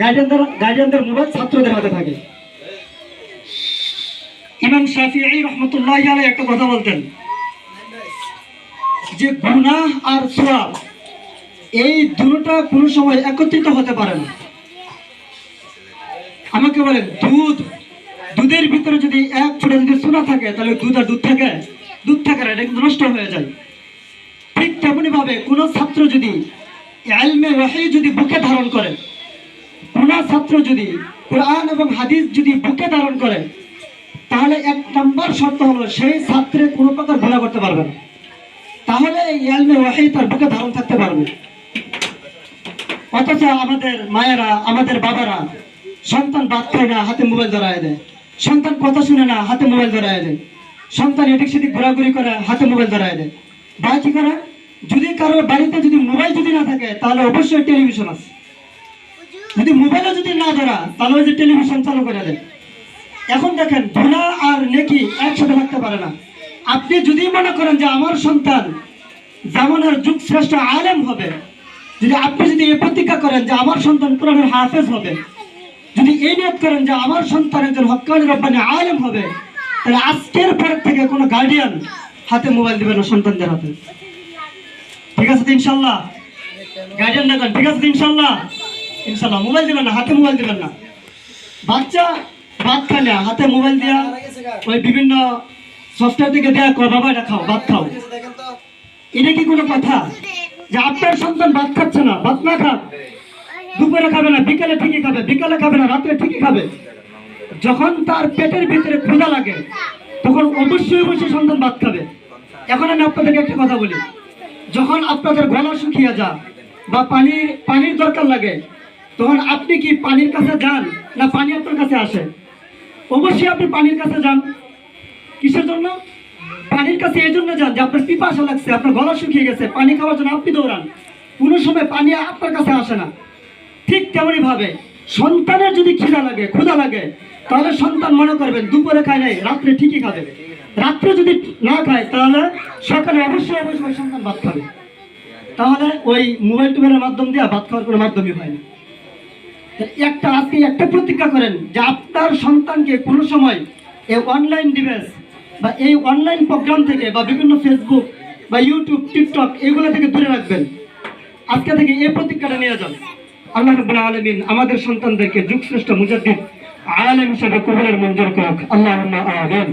গার্ডিয়ানদের mobile ছাত্রদের হাতে থাকে। ইমাম শাফিঈ রাহমাতুল্লাহি আলাইহি একটা কথা বলতেন যে গুনাহ আর সওয়াব এই দুটোটা কোনো সময় একত্রিত হতে পারে না। আমাকে বলেন, দুধের ভিতরে যদি এক ফোঁটা যদি সোনা থাকে তাহলে দুধ থাকে না, এটা কিন্তু নষ্ট হয়ে যায়। ঠিক তেমনি ভাবে কোন ছাত্র যদি ইলমে ওয়াহী যদি বুকে ধারণ করে, কোন ছাত্র যদি কোরআন এবং হাদিস যদি বুকে ধারণ করে, তাহলে এক নম্বর শর্ত হলো সেই ছাত্রে কোনো প্রকার গুনাহ করতে পারবে না। তাহলে এই ইলমে ওয়াহী তার বুকে ধারণ থাকতে পারবে। অথচ আমাদের মায়েরা, আমাদের বাবারা সন্তান ভাত খায় না, হাতে মোবাইল ধরায় দেয়। সন্তান কথা শুনে না, হাতে মোবাইল ধরায় দেয়। সন্তান এদিক সেদিক ঘোরাঘুরি করে, হাতে মোবাইল ধরায় দেয়। ভাই কি করে? যদি কারোর বাড়িতে যদি মোবাইল যদি না থাকে তাহলে অবশ্যই টেলিভিশন আছে। যদি মোবাইলও যদি না ধরা তাহলে ওই যে টেলিভিশন চালু করে দেয়। এখন দেখেন, গুনাহ আর নেকি একসাথে থাকতে পারে না। আপনি যদি মনে করেন যে আমার সন্তান জামানার যুগ শ্রেষ্ঠ আলেম হবে, যদি আপনি যদি এই প্রতিজ্ঞা করেন যে আমার সন্তান কোরআনের হাফেজ হবে, যদি এই নিয়ত করেন যে আমার সন্তান একজন হক্কানি রব্বানি আলেম হবে, তাহলে আজকের পর থেকে কোনো গার্ডিয়ান হাতে মোবাইল দিবে না সন্তানদের হাতে। ঠিক আছে তো ইনশাল্লাহ? গার্ডিয়ান দেখেন, ঠিক আছে তো ইনশাল্লাহ? ইনশাল্লাহ মোবাইল দিবেন না, হাতে মোবাইল দিবেন না। বাচ্চা ভাত খায় না, হাতে মোবাইল দিয়া ওই বিভিন্ন সফটওয়্যার থেকে দেয়া কয় বাবা এটা খাও, ভাত খাও। এটা কি কোনো কথা? যে আপনার সন্তান ভাত খাচ্ছে না, ভাত না খাক, দুপুরে খাবে না, বিকালে ঠিকই খাবে, বিকালে খাবে না, রাত্রে ঠিকই খাবে। যখন তার পেটের ভিতরে ক্ষুধা লাগে তখন অবশ্যই সন্তান ভাত খাবে। এখন আমি আপনাদেরকে একটা কথা বলি, যখন আপনাদের গলা শুকিয়ে যায় বা পানির দরকার লাগে, তখন আপনি কি পানির কাছে যান না পানি আপনার কাছে আসে? অবশ্যই আপনি পানির কাছে যান। কিসের জন্য? পানির কাছে এই জন্য যান যে আপনার পিপাসা লাগছে, আপনার গলা শুকিয়ে গেছে, পানি খাওয়ার জন্য আপনি দৌড়ান। কোনো সময় পানি আপনার কাছে আসে না। ঠিক তেমনি ভাবে সন্তানের যদি ক্ষুধা লাগে তাহলে সন্তান মনে করবেন দুপুরে খায় নাই, রাত্রে ঠিকই খাবে। রাত্রে যদি না খায় তাহলে সকালে অবশ্যই সন্তান ভাত খাবে। তাহলে ওই মোবাইল টোবাইলের মাধ্যম দিয়ে ভাত খাওয়ার কোনো মাধ্যমই হয় না। আজকে একটা প্রতিজ্ঞা করেন যে আপনার সন্তানকে কোনো সময় এই অনলাইন ডিভাইস বা এই অনলাইন প্রোগ্রাম থেকে বা বিভিন্ন ফেসবুক বা ইউটিউব, টিকটক এগুলো থেকে দূরে রাখবেন। আজকে থেকে এই প্রতিজ্ঞাটা নিয়ে যান। আল্লাহ রাব্বুল আলামিন আমাদের সন্তানদেরকে যুগশ্রেষ্ঠ মুজাদ্দিদ আলেম হিসেবে কবুলের মঞ্জুর করুক। আল্লাহুম্মা আমিন।